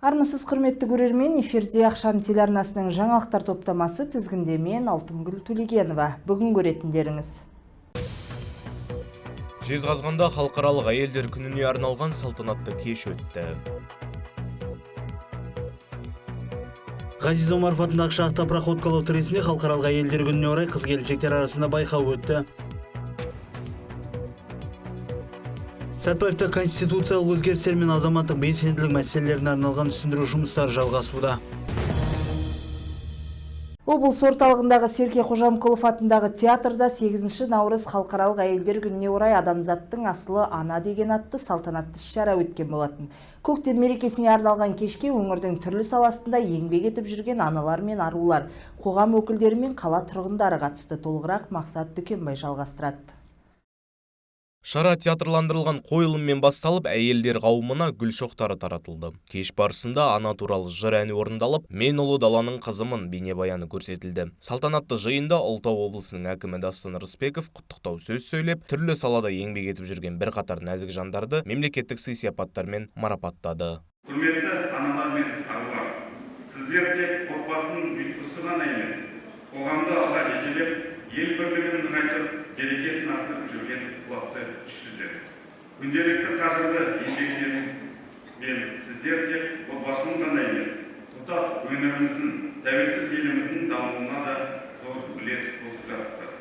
Армысыз құрметті көрермен, эфирде Ақшам телеарнасының жаңалықтар топтамасы тізгінде мен Алтынгүл Төлегенова. Бүгін көретіндеріңіз. Жезқазғанда халықаралық әйелдер күніне арналған салтанатты кеш өтті. Ғазиз Омаров атындағы шахта проходкалы тресінде халықаралық әйелдер күніне орай қыз-келіншектер арасында байқау өтті. Сәтбаевта конституциялық өзгерістер мен азаматтық белсенділік мәселелеріне арналған түсіндіру жұмыстары жалғасуда. Облыс орталығындағы Серке Қожамқұлов атындағы театрда 8 наурыз халықаралық әйелдер күніне орай адамзаттың асылы ана деген атты салтанатты шара өткен болатын. Көктем мерекесіне арналған кешке өңірдің түрлі саласында еңбек етіп жүрген аналар мен арулар, қоғам өкілдері мен қала тұрғындары қатысты. Толығырақ Мақсат Дүкенбай жалғастырады. Шара театрландырылған қойылыммен басталып, әйелдер қауымына гүл шоқтары таратылды. Кеш барысында ана туралы жыр әні орындалып, мен ұлы даланың қызымын бейнебаяны көрсетілді. Салтанатты жиында Ұлытау облысының әкімі Дастан Рысбеков құттықтау сөз сөйлеп, түрлі салада еңбек етіп жүрген бірқатар нәзік жандарды мемлекеттік сый-сияпаттармен марапаттады. Құрметті аналар мен арулар, сіздер тек отбасының ұйытқысы ғана емес, қоғамды алға жетелеп, ел бірлігін нығайтып, берекесін арттырып жүрген қуатты күшсіздер. Күнделікті қажырлы еңбектеріңіз бен сіздер тек отбасының ғана емес, тұтас өңіріміздің, тәуелсіз еліміздің дамуына да зор үлес қосып жатсыздар.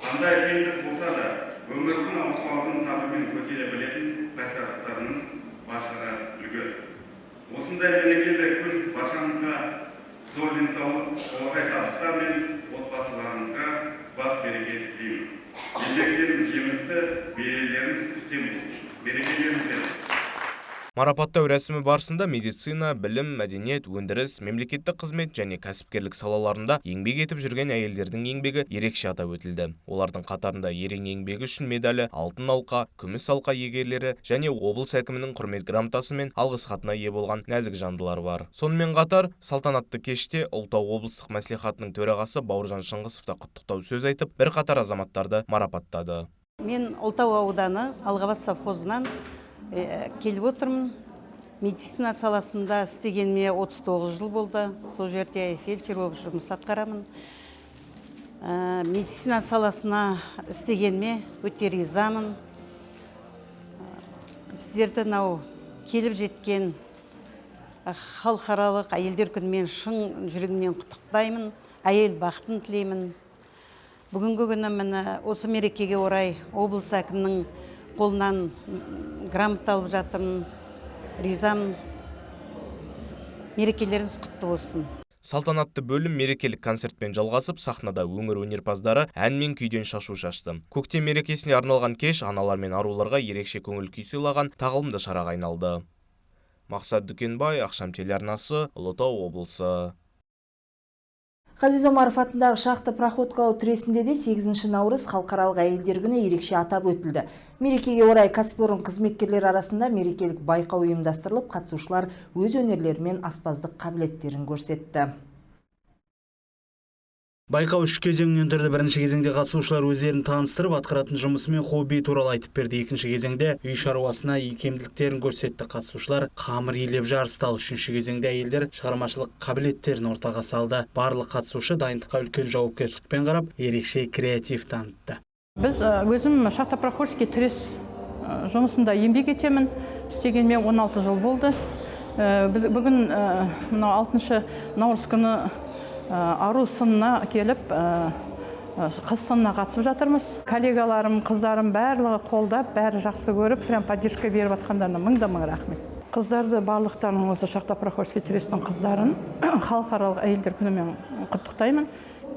Қандай қиындық болса да, өмірдің ауыртпалығын сабырмен көтере білетін қайсарлықтарыңыз баршаға үлгі. Осындай мерекелі күн баршамызға зор денсаулық, толағай табыстар мен отбасыларыңызға бақ-береке тілеймін. Еңбектеріңіз жемісті, берекелеріңіз үстем болсын. Берекелеріңіз. Марапаттау рәсімі барысында медицина, білім, мәдениет, өндіріс, мемлекеттік қызмет және кәсіпкерлік салаларында еңбек етіп жүрген әйелдердің еңбегі ерекше атап өтілді. Олардың қатарында ерен еңбегі үшін медалі, алтын алқа, күміс алқа иегерлері және облыс әкімінің құрмет грамотасы мен алғыс хатына ие болған нәзік жандылар бар. Сонымен қатар, салтанатты кеште Ұлытау облыстық мәслихатының төрағасы Бауыржан Шыңғысов та құттықтау сөз айтып, бірқатар азаматтарды марапаттады. Мен Ұлытау ауданы Алғабас совхозынан келіп отырмын. Медицина саласында істегеніме 39 жыл болды. Сол жерде фельдшер болып жұмыс атқарамын. Медицина саласына істегеніме өте ризамын. Сіздерді келіп жеткен халықаралық әйелдер күнімен шын жүрегімнен құттықтаймын. Әйел бақытын тілеймін. Бүгінгі күні осы мерекеге орай облыс әкімінің қолынан грамота алып жатырмын. Ризамын. Мерекелеріңіз құтты болсын. Салтанатты бөлім мерекелік концертпен жалғасып, сахнада өңір өнерпаздары ән мен күйден шашу шашты. Көктем мерекесіне арналған кеш аналар мен аруларға ерекше көңіл күй сыйлаған тағылымды шараға айналды. Мақсат Дүкенбай, Ақшам телеарнасы, Ұлытау облысы. Ғазиз Омаров атындағы шахта проходкалы тресінде де 8 наурыз халықаралық әйелдер күні ерекше атап өтілді. Мерекеге орай кәсіпорын қызметкерлер арасында мерекелік байқау ұйымдастырылып, қатысушылар өз өнерлері мен аспаздық қабілеттерін көрсетті. Байқау 3 кезеңнен тұрды. Бірінші кезеңде қатысушылар өздерін таныстырып, атқаратын жұмысы мен хобби туралы айтып берді. Екінші кезеңде үй шаруасына икемділіктерін көрсетті. Қатысушылар қамыр илеп жарысты. Үшінші кезеңде әйелдер шығармашылық қабілеттерін ортаға салды. Барлық қатысушы дайындыққа үлкен жауапкершілікпен қарап, ерекше креатив танытты. Біз өзім шахта проходский трес жұмысында еңбек етемін. Істегеніме 16 жыл болды. Біз бүгін 6 наурыз күні ару сынына келіп, қыз сынына қатысып жатырмыз. Коллегаларым, қыздарым барлығы қолдап, бәрі жақсы көріп, прям поддержка беріп атқандарына мың рахмет. Қыздарды барлықтарын осы шахта проходский трестің қыздарын халықаралық әйелдер күнімен құттықтаймын.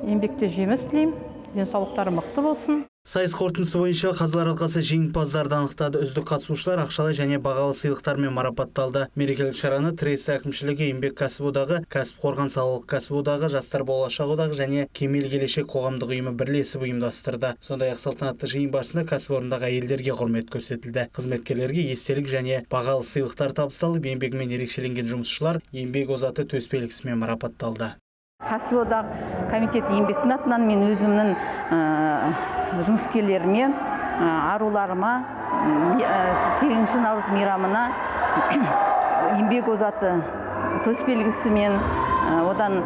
Еңбекте жеміс тілеймін, денсаулықтары мықты болсын. Сайыс қорытындысы бойынша қазылар алқасы жеңімпаздарды анықтады. Үздік қатысушылар ақшалай және бағалы сыйлықтармен марапатталды. Мерекелік шараны Трес әкімшілігі, еңбек кәсіподағы, кәсіпқорған салалық кәсіподағы, жастар болашақ одағы және Кемел келешек қоғамдық ұйымы бірлесіп ұйымдастырды. Сондай-ақ салтанатты жиын барысында кәсіпорындағы әйелдерге құрмет көрсетілді. Қызметкерлерге естелік және бағалы сыйлықтар табысталып, еңбегімен ерекшеленген жұмысшылар еңбек озаты төсбелгісімен марапатталды. Кәсіподағы комитеті еңбектің атынан мен өзімнің жұмыскерлеріме, аруларыма 8 наурыз мейрамына еңбек озаты төсбелгісімен, одан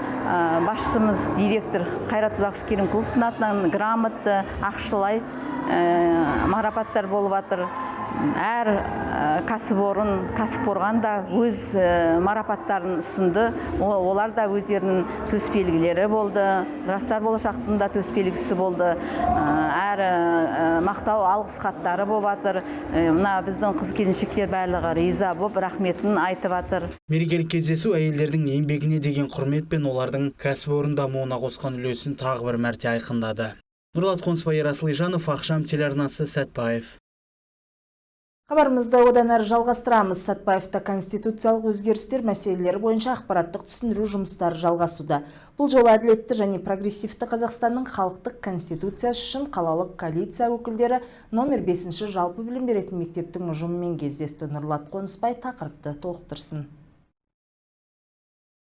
басшымыз директор Қайрат Ұзақыш Керімқұловтың атынан грамота, ақшалай марапаттар болып жатыр. Әр кәсіпорын да өз марапаттарын ұсынды. Олар да өздерінің төсбелгілері болды. Жастар болашақтың да төсбелгісі болды. Әр мақтау алғыс хаттары болып жатыр. Мына біздің қыз-келіншектер барлығы риза болып, рахметін айтып жатыр. Мерекелік кездесу әйелдердің еңбегіне деген құрмет пен олардың кәсіпорын дамуына қосқан үлесін тағы бір мәрте айқындады. Нұрлат Қонысбай, Ерасыл Ижанов, Ақшам телеарнасы, Сәтбаев. Хабарымызды одан әрі жалғастырамыз. Сәтбаевта конституциялық өзгерістер мәселелері бойынша ақпараттық түсіндіру жұмыстары жалғасуда. Бұл жолы әділетті және прогрессивті Қазақстанның халықтық конституциясы үшін қалалық коалиция өкілдері номер 5 жалпы білім беретін мектептің ұжымымен кездесті. Нұрлат Қонысбай тақырыпты толықтырсын.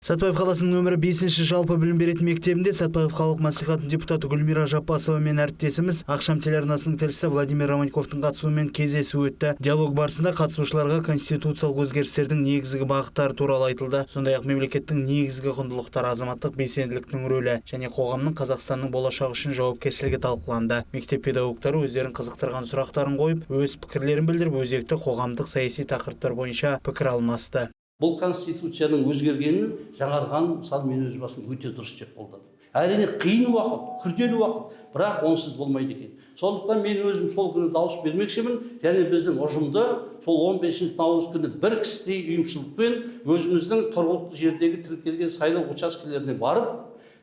Сәтбаев қаласының нөмірі 5 жалпы білім беретін мектебінде Сәтбаев қалалық мәслихатының депутаты Гүлмира Жаппасова мен әріптесіміз Ақшам телеарнасының тілшісі Владимир Романьковтың қатысуымен кездесу өтті. Диалог барысында қатысушыларға конституциялық өзгерістердің негізгі бағыттары туралы айтылды. Сондай-ақ мемлекеттің негізгі құндылықтары, азаматтық белсенділіктің рөлі және қоғамның Қазақстанның болашағы үшін жауапкершілігі талқыланды. Мектеп педагогтары өздерін қызықтырған сұрақтарын қойып, өз пікірлерін білдіріп, өзекті қоғамдық саяси тақырыптар бойынша пікір алмасты. Бұл конституцияның өзгергенін жаңарған, мысалы мен өз басым өте дұрыс деп қолдадым. Әрине қиын уақыт, күрделі уақыт, бірақ онсыз болмайды екен. Сондықтан мен өзім сол күні дауыс бермекшімін, және біздің ұжымды сол 15 наурыз күні бір кісідей ұйымшылықпен өзіміздің тұрғылықты жердегі тіркелген сайлау учаскелеріне барып,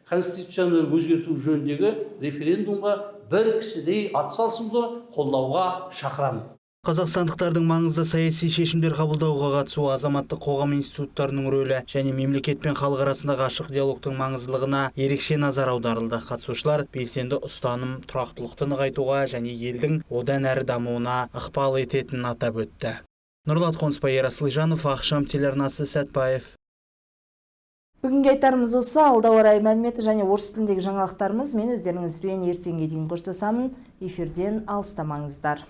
конституцияны өзгерту жөніндегі референдумға бір кісідей атсалысуды қолдауға шақырамын. Қазақстандықтардың маңызды саяси шешімдер қабылдауға қатысуы, азаматтық қоғам институттарының рөлі және мемлекет пен халық арасындағы ашық диалогтың маңыздылығына ерекше назар аударылды. Қатысушылар белсенді ұстаным тұрақтылықты нығайтуға және елдің одан әрі дамуына ықпал ететінін атап өтті. Нұрлат Қонысбай, Ерасыл Ижанов, Ақшам телеарнасы, Сәтбаев. Бүгінге айтарымыз осы. Алда орай мәліметі және орыс тіліндегі жаңалықтарымыз мен өздеріңізбен ертеңге дейін көрсетемін. Эфирден алыстамаңыздар.